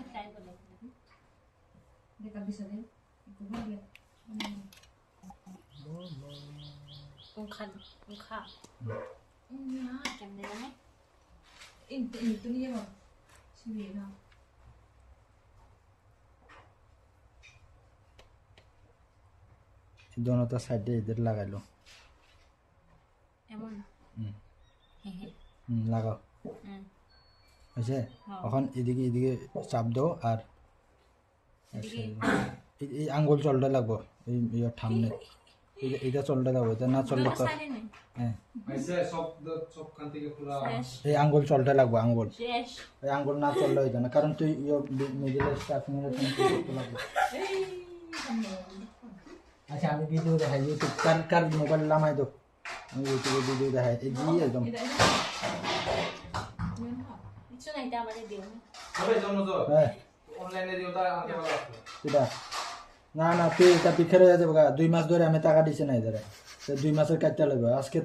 try করে দেখা bisa deh itu boleh মুখা কেমনে জানে ini tuh nih ya bang sini nah दोनों तो साइड इधर लगा लो এমন লাগাও হয়েছে এখন এদিকে এদিকে চাপ দাও আর এই আঙ্গুল চলতে লাগবো এই ঠামনে এটা চলতে লাগবো এটা না চললে তো হ্যাঁ এই আঙ্গুল চলতে লাগবো আঙ্গুল এই আঙ্গুল না চললে হইতো না কারণ তুই মিডিলের স্টাফিং এর করতে লাগবে আচ্ছা আমি ভিডিও দেখাই ইউটিউব কার মোবাইল নামাই দাও আমি ইউটিউবে ভিডিও দেখাই এই জি একদম কিছু না এটা আমারে দিও হ্যাঁ অনলাইনে দিও তা আনতে পারো এটা না না তুই এটা পিখে রয়ে যাবে 2 মাস ধরে আমি টাকা দিছি না এদের 2 মাসের কাটতে লাগবে আজকে